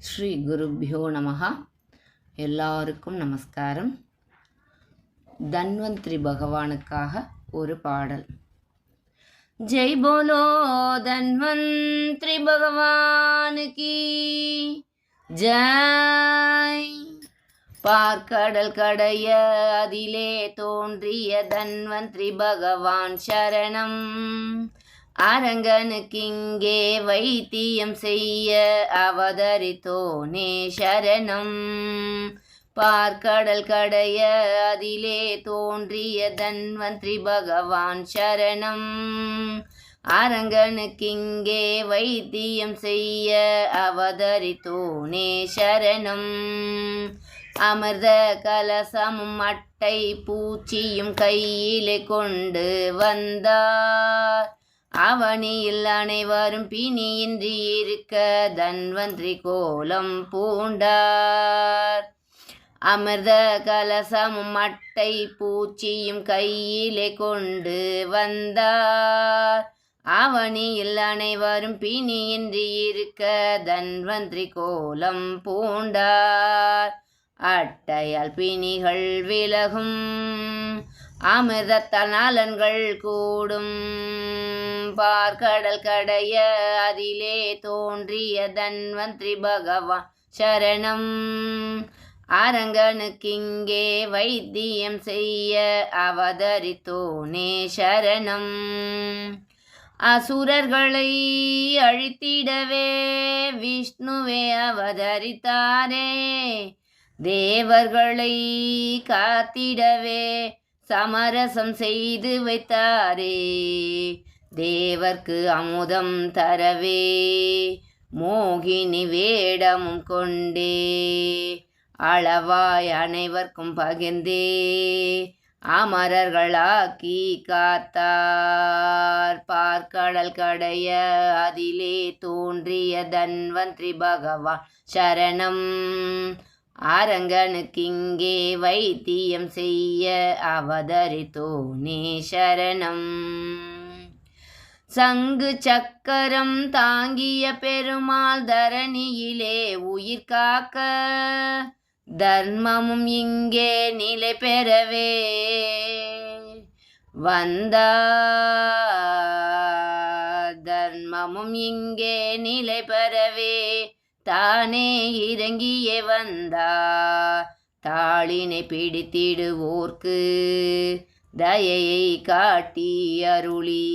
ஸ்ரீ குருப்யோ நமஹ. எல்லாருக்கும் நமஸ்காரம். தன்வந்திரி பகவானுக்காக ஒரு பாடல். ஜெய் போலோ தன்வந்திரி பகவான் கி ஜெய். பார்க்கடல் கடைய அதிலே தோன்றிய தன்வந்திரி பகவான் சரணம். அரங்கனுக்கிங்கே வைத்தியம் செய்ய அவதரித்தோனே சரணம். பார்க்கடல் கடைய அதிலே தோன்றிய தன்வந்திரி பகவான் சரணம். அரங்கனுக்கிங்கே வைத்தியம் செய்ய அவதரித்தோனே சரணம். அமிர்த கலசமும் அட்டை பூச்சியும் கையிலே கொண்டு வந்தார். அவனியில் அனைவரும் பிணியின்றி இருக்க தன்வந்திரி கோலம் பூண்டார். அமிர்த கலசமும் அட்டை பூச்சியும் கையிலே கொண்டு வந்தார். அவனியில் அனைவரும் பிணியின்றி இருக்க தன்வந்திரி கோலம் பூண்டார். அட்டையால் பிணிகள் விலகும், அமிர்தத்தால் நலன்கள் கூடும். பார்க்கடல் கடைய அதிலே தோன்றிய தன்வந்திரி பகவான் சரணம். அரங்கனுக்கிங்கே வைத்தியம் செய்ய அவதரித்தோனே சரணம். அசுரர்களை அழித்திடவே விஷ்ணுவே அவதரித்தாரே. தேவர்களை காத்திடவே சமரசம் செய்து வைத்தாரே. தேவர்க்கு அமுதம் தரவே மோகினி வேடமும் கொண்டே. அளவாய் அனைவர்க்கும் பகிர்ந்தே அமரர்களாக்கி காத்தார். பார்க்கடல் கடைய அதிலே தோன்றிய தன்வந்திரி பகவான் சரணம். அரங்கனுக்கிங்கே வைத்தியம் செய்ய அவதரித்தோனே சரணம். சங்கு சக்கரம் தாங்கிய பெருமாள் தரணியிலே உயிர் காக்க. தர்மமும் இங்கே நிலை பெறவே வந்தார். தர்மமும் இங்கே நிலை பெறவே தானே இறங்கியே வந்தார். தாளினை பிடித்திடுவோர்க்கு தயையை காட்டி அருளி.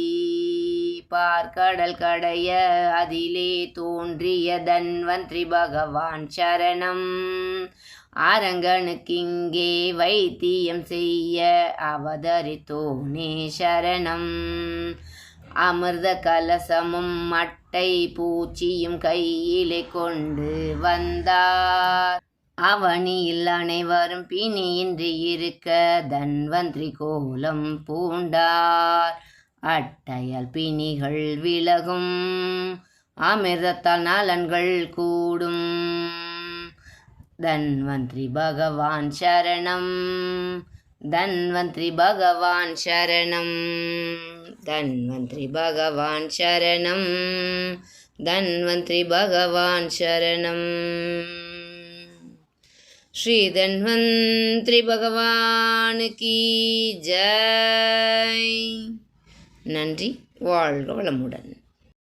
பார்க்கடல் கடைய அதிலே தோன்றிய தன்வந்திரி பகவான் சரணம். அரங்கனுக்கிங்கே வைத்தியம் செய்ய அவதரித்தோனே சரணம். அமிர்த கலசமும் அட்டை பூச்சியும் கையிலே கொண்டு வந்தார். அவனியில் அனைவரும் பிணியின்றி இருக்க தன்வந்திரி கோலம் பூண்டார். அட்டையால் பிணிகள் விலகும், அமிர்தத்தால் நலன்கள் கூடும். தன்வந்திரி பகவான் சரணம். தன்வந்திரி பகவான் சரணம். தன்வந்திரி பகவான் சரணம். தன்வந்திரி பகவான் சரணம். ஸ்ரீ தன்வந்திரி பகவான் கி ஜெய். நன்றி. வாழ்க வளமுடன்.